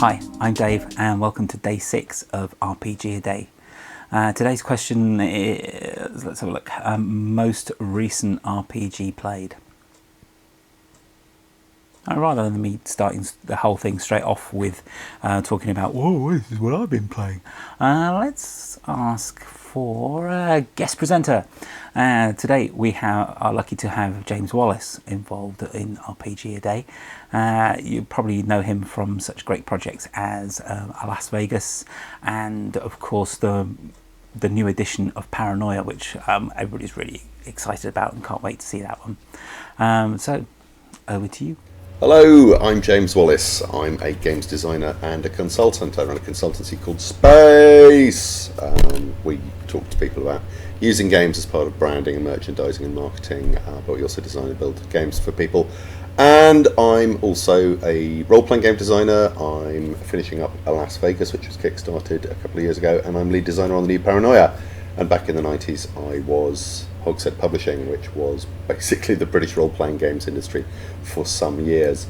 Hi, I'm Dave and welcome to day 6 of RPG a Day. Today's question is, let's have a look, most recent RPG played. Rather than me starting the whole thing straight off with talking about, whoa, this is what I've been playing, let's ask for a guest presenter. Today we are lucky to have James Wallis involved in RPG a Day. You probably know him from such great projects as Las Vegas and of course the new edition of Paranoia, which everybody's really excited about and can't wait to see that one. So over to you. Hello, I'm James Wallis. I'm a games designer and a consultant. I run a consultancy called Space. We talk to people about using games as part of branding and merchandising and marketing, but we also design and build games for people. And I'm also a role-playing game designer. I'm finishing up Las Vegas, which was kickstarted a couple of years ago, and I'm lead designer on the new Paranoia. And back in the 90s, I was Hogshead Publishing, which was basically the British role-playing games industry for some years.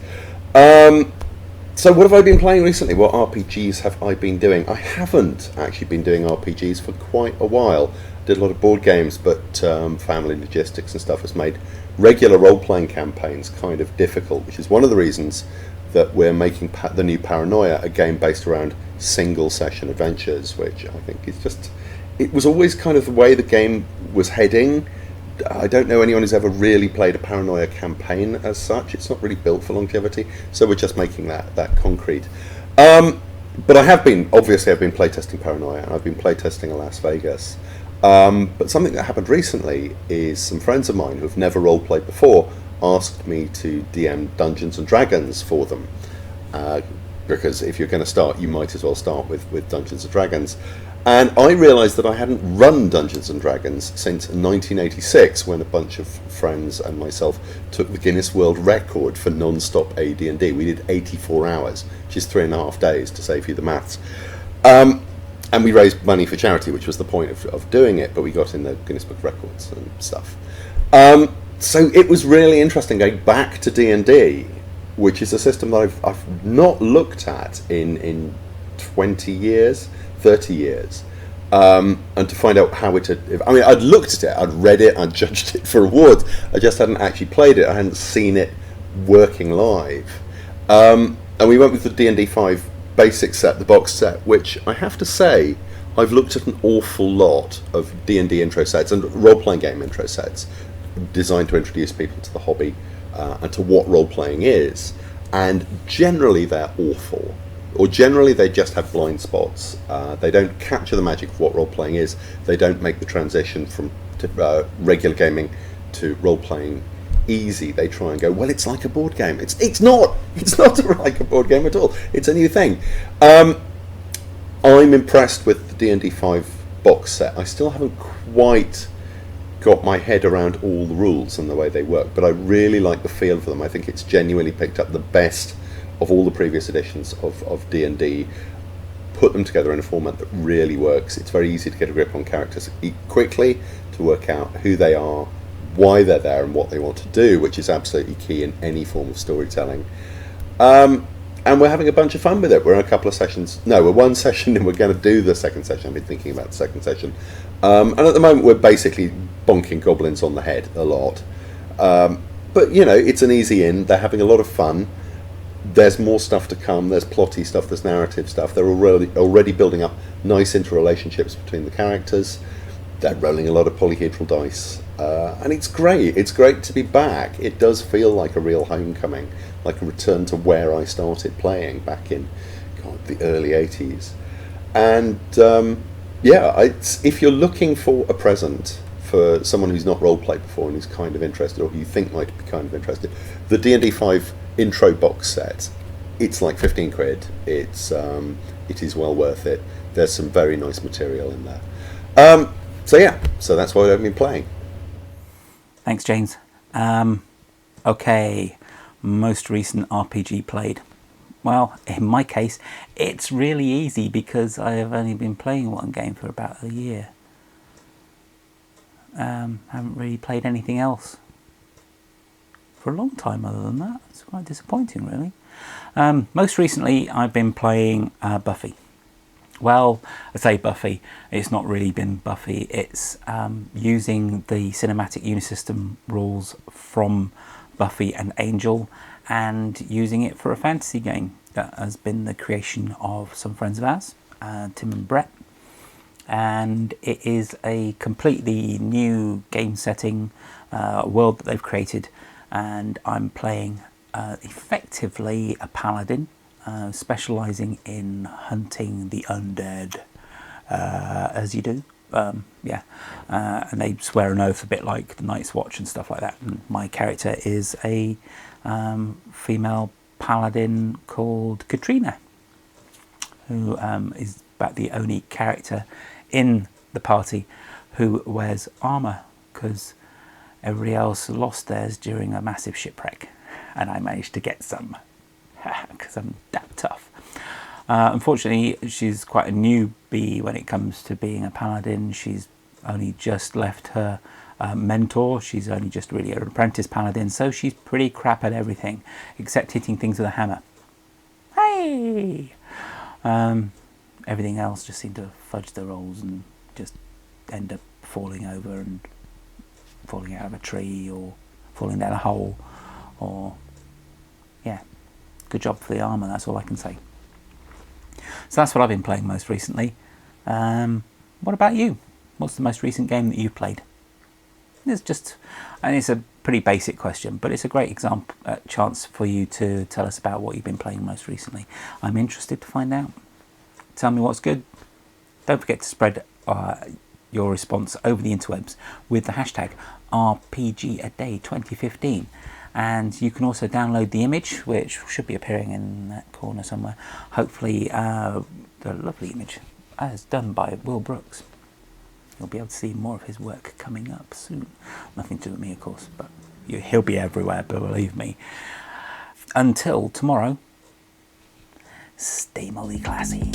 So what have I been playing recently? What RPGs have I been doing? I haven't actually been doing RPGs for quite a while. Did a lot of board games, but family logistics and stuff has made regular role-playing campaigns kind of difficult, which is one of the reasons that we're making the new Paranoia a game based around single-session adventures, which I think is just... It was always kind of the way the game was heading. I don't know anyone who's ever really played a Paranoia campaign as such. It's not really built for longevity, so we're just making that concrete. But I've been playtesting Paranoia, and I've been playtesting Las Vegas. But something that happened recently is some friends of mine who've never role-played before asked me to DM Dungeons and Dragons for them. Because if you're going to start, you might as well start with Dungeons and Dragons. And I realised that I hadn't run Dungeons & Dragons since 1986, when a bunch of friends and myself took the Guinness World Record for non-stop AD&D. We did 84 hours, which is 3.5 days, to save you the maths. And we raised money for charity, which was the point of doing it, but we got in the Guinness Book of Records and stuff. So it was really interesting going back to D&D, which is a system that I've not looked at in 20 years. 30 years, and to find out how it had... I'd looked at it, I'd read it, I'd judged it for awards, I just hadn't actually played it, I hadn't seen it working live. And we went with the D&D 5 basic set, the box set, which I have to say, I've looked at an awful lot of D&D intro sets and role-playing game intro sets designed to introduce people to the hobby and to what role-playing is, and generally they're awful. Or generally they just have blind spots. They don't capture the magic of what role-playing is. They don't make the transition from regular gaming to role-playing easy. They try and go, well, it's like a board game. It's not like a board game at all. It's a new thing. I'm impressed with the D&D 5 box set. I still haven't quite got my head around all the rules and the way they work, but I really like the feel for them. I think it's genuinely picked up the best of all the previous editions of D&D, put them together in a format that really works. It's very easy to get a grip on characters quickly, to work out who they are, why they're there, and what they want to do, which is absolutely key in any form of storytelling. And we're having a bunch of fun with it. We're in a couple of sessions. No, we're one session and we're going to do the second session. I've been thinking about the second session. And at the moment we're basically bonking goblins on the head a lot. But, you know, it's an easy in. They're having a lot of fun. There's more stuff to come. There's plotty stuff, there's narrative stuff. They're already building up nice interrelationships between the characters. They're rolling a lot of polyhedral dice. And it's great. It's great to be back. It does feel like a real homecoming, like a return to where I started playing back in the early 80s. And if you're looking for a present for someone who's not role-played before and who's kind of interested, or who you think might be kind of interested, the D&D 5 intro box set, it's like 15 quid. It is well worth it. There's some very nice material in there. So that's what I've been playing. Thanks, James. Okay, most recent RPG played. Well, in my case, it's really easy because I have only been playing one game for about a year. Haven't really played anything else for a long time other than that. It's quite disappointing, really. Most recently, I've been playing Buffy. Well, I say Buffy, it's not really been Buffy, it's using the cinematic unisystem rules from Buffy and Angel and using it for a fantasy game that has been the creation of some friends of ours, Tim and Brett. And it is a completely new game setting, world that they've created, and I'm playing effectively a paladin, specialising in hunting the undead, as you do. And they swear an oath a bit like the Night's Watch and stuff like that. And my character is a female paladin called Katrina, who is about the only character in the party who wears armour, because everybody else lost theirs during a massive shipwreck, and I managed to get some because I'm that tough. Unfortunately, she's quite a newbie when it comes to being a paladin. She's only just left her mentor. She's only just really an apprentice paladin, so she's pretty crap at everything except hitting things with a hammer. Hey! Everything else just seemed to fudge the rolls and just end up falling over and falling out of a tree or falling down a hole, or yeah, good job for the armour, that's all I can say. So that's what I've been playing most recently. What about you? What's the most recent game that you've played? It's a pretty basic question, but it's a great example, chance for you to tell us about what you've been playing most recently. I'm interested to find out. Tell me what's good. Don't forget to spread your response over the interwebs with the hashtag RPGaDay2015. And you can also download the image, which should be appearing in that corner somewhere. Hopefully, the lovely image as done by Will Brooks. You'll be able to see more of his work coming up soon. Nothing to do with me, of course, but he'll be everywhere, believe me. Until tomorrow, stay moldy classy.